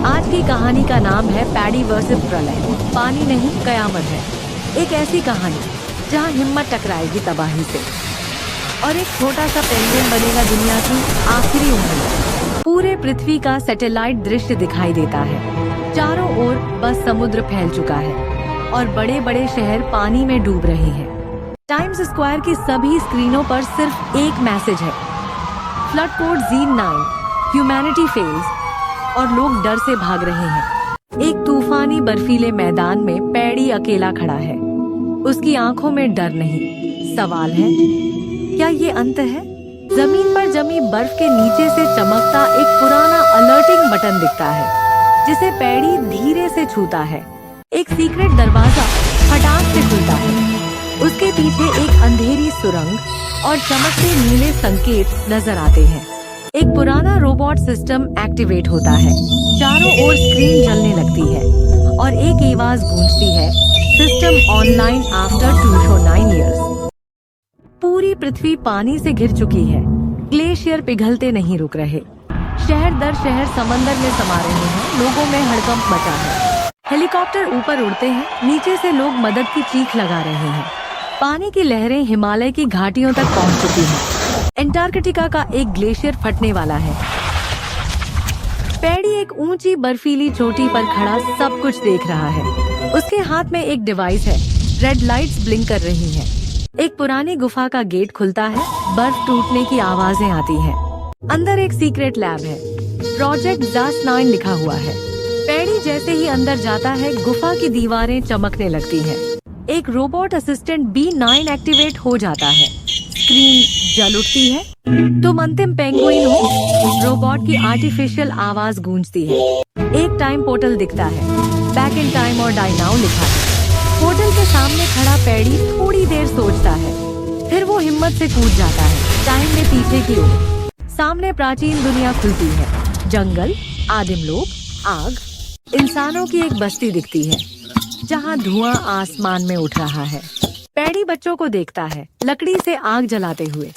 आज की कहानी का नाम है पैडी वर्सेस प्रलय। पानी नहीं, कयामत है। एक ऐसी कहानी जहां हिम्मत टकराएगी तबाही से और एक छोटा सा पेंगुइन बनेगा दुनिया की आखिरी उम्मीद। पूरे पृथ्वी का सैटेलाइट दृश्य दिखाई देता है। चारों ओर बस समुद्र फैल चुका है और बड़े बड़े शहर पानी में डूब रहे हैं। टाइम्स स्क्वायर की सभी स्क्रीनों पर सिर्फ एक मैसेज है, flood code Z9, humanity fails, और लोग डर से भाग रहे हैं। एक तूफानी बर्फीले मैदान में पैडी अकेला खड़ा है। उसकी आंखों में डर नहीं, सवाल है, क्या ये अंत है? जमीन पर जमी बर्फ के नीचे से चमकता एक पुराना अलर्टिंग बटन दिखता है, जिसे पैडी धीरे से छूता है। एक सीक्रेट दरवाजा फटाक से खुलता है। उसके पीछे एक अंधेरी सुरंग और चमकते नीले संकेत नजर आते हैं। एक पुराना रोबोट सिस्टम एक्टिवेट होता है। चारों ओर स्क्रीन जलने लगती है और एक आवाज गूंजती है, सिस्टम ऑनलाइन आफ्टर 209 इयर्स। पूरी पृथ्वी पानी से घिर चुकी है। ग्लेशियर पिघलते नहीं रुक रहे। शहर दर शहर समंदर में समा रहे हैं। लोगों में हड़कंप मचा है। हेलीकॉप्टर ऊपर उड़ते हैं, नीचे से लोग मदद की चीख लगा रहे हैं। पानी की लहरें हिमालय की घाटियों तक पहुंच चुकी हैं। एंटार्कटिका का एक ग्लेशियर फटने वाला है। पैडी एक ऊंची बर्फीली चोटी पर खड़ा सब कुछ देख रहा है। उसके हाथ में एक डिवाइस है। रेड लाइट्स ब्लिंक कर रही हैं। एक पुरानी गुफा का गेट खुलता है। बर्फ टूटने की आवाजें आती हैं। अंदर एक सीक्रेट लैब है। प्रोजेक्ट Z9 लिखा हुआ है। पैडी जैसे ही अंदर जाता है, गुफा की दीवारें चमकने लगती हैं। एक रोबोट असिस्टेंट B9 एक्टिवेट हो जाता है। स्क्रीन जल उठती है। तुम अंतिम पेंगुइन हो। रोबोट की आर्टिफिशियल आवाज गूंजती है। एक टाइम पोर्टल दिखता है। बैक इन टाइम और डाई नाउ लिखा है। पोर्टल के सामने खड़ा पैडी थोड़ी देर सोचता है, फिर वो हिम्मत से कूद जाता है टाइम में पीछे की ओर। सामने प्राचीन दुनिया खुलती है। जंगल, आदिम लोग, आग, इंसानों की एक बस्ती दिखती है जहाँ धुआं आसमान में उठ रहा है। पैडी बच्चों को देखता है, लकड़ी से आग जलाते हुए।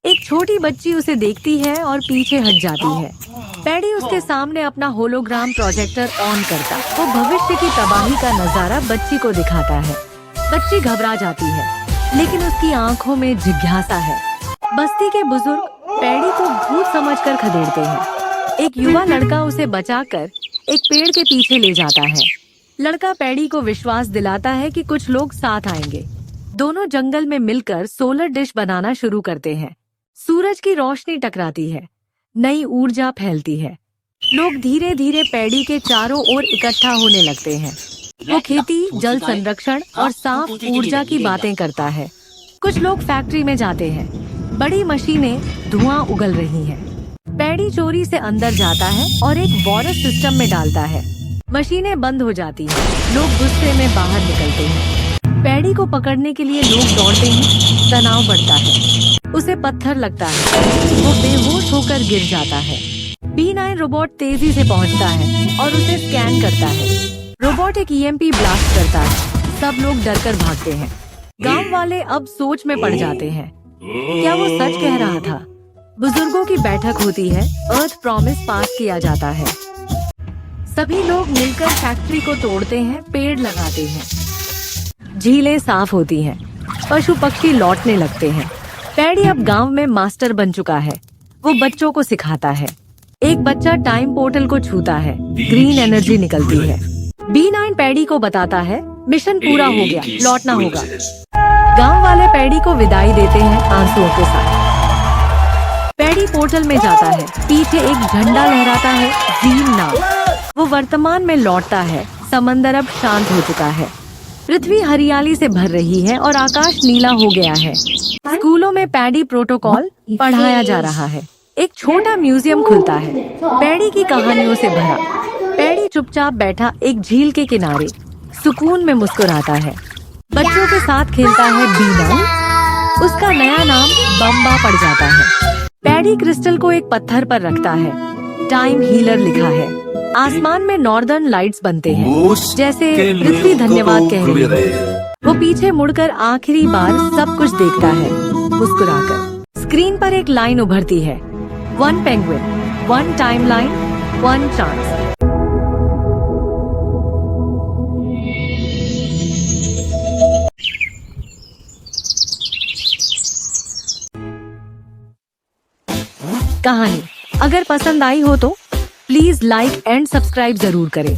एक छोटी बच्ची उसे देखती है और पीछे हट जाती है। पैडी उसके सामने अपना होलोग्राम प्रोजेक्टर ऑन करता, वो भविष्य की तबाही का नजारा बच्ची को दिखाता है। बच्ची घबरा जाती है, लेकिन उसकी आंखों में जिज्ञासा है। बस्ती के बुजुर्ग पैडी को भूत समझकर खदेड़ते हैं। एक युवा लड़का उसे बचाकर एक पेड़ के पीछे ले जाता है। लड़का पैडी को विश्वास दिलाता है कि कुछ लोग साथ आएंगे। दोनों जंगल में मिलकर सोलर डिश बनाना शुरू करते हैं। सूरज की रोशनी टकराती है, नई ऊर्जा फैलती है। लोग धीरे धीरे पैडी के चारों ओर इकट्ठा होने लगते हैं। वो खेती, जल संरक्षण और साफ ऊर्जा की बातें करता है। कुछ लोग फैक्ट्री में जाते हैं। बड़ी मशीनें धुआं उगल रही हैं। पैडी चोरी से अंदर जाता है और एक वॉरस सिस्टम में डालता है। मशीनें बंद हो जाती हैं। लोग गुस्से में बाहर निकलते हैं। पैडी को पकड़ने के लिए लोग दौड़ते हैं। तनाव बढ़ता है। उसे पत्थर लगता है। वो बेहोश होकर गिर जाता है। B9 रोबोट तेजी से पहुंचता है और उसे स्कैन करता है। रोबोट एक EMP ब्लास्ट करता है। सब लोग डरकर भागते हैं। गांव वाले अब सोच में पड़ जाते हैं, क्या वो सच कह रहा था? बुजुर्गों की बैठक होती है। अर्थ प्रॉमिस पास किया जाता है। सभी लोग मिलकर फैक्ट्री को तोड़ते हैं, पेड़ लगाते हैं। झीलें साफ होती हैं। पशु पक्षी लौटने लगते हैं। पैडी अब गांव में मास्टर बन चुका है। वो बच्चों को सिखाता है। एक बच्चा टाइम पोर्टल को छूता है। ग्रीन एनर्जी निकलती है। B9 पैडी को बताता है, मिशन पूरा हो गया, लौटना होगा। गांव वाले पैडी को विदाई देते हैं आंसुओं के साथ। पैडी पोर्टल में जाता है। पीछे एक झंडा लहराता है, Z9। वो वर्तमान में लौटता है। समंदर अब शांत हो चुका है। पृथ्वी हरियाली से भर रही है और आकाश नीला हो गया है। स्कूलों में पैडी प्रोटोकॉल पढ़ाया जा रहा है। एक छोटा म्यूजियम खुलता है, पैडी की कहानियों से भरा। पैडी चुपचाप बैठा एक झील के किनारे सुकून में मुस्कुराता है। बच्चों के साथ खेलता है B9। उसका नया नाम बम्बा पड़ जाता है। पैडी क्रिस्टल को एक पत्थर पर रखता है। टाइम हीलर लिखा है। आसमान में नॉर्दर्न लाइट्स बनते हैं, जैसे पृथ्वी धन्यवाद कह रही है। वो पीछे मुड़कर आखिरी बार सब कुछ देखता है, मुस्कुराकर। स्क्रीन पर एक लाइन उभरती है, 1 पेंगुइन, 1 टाइमलाइन, 1 चांस। कहानी। अगर पसंद आई हो तो प्लीज लाइक एंड सब्सक्राइब जरूर करें।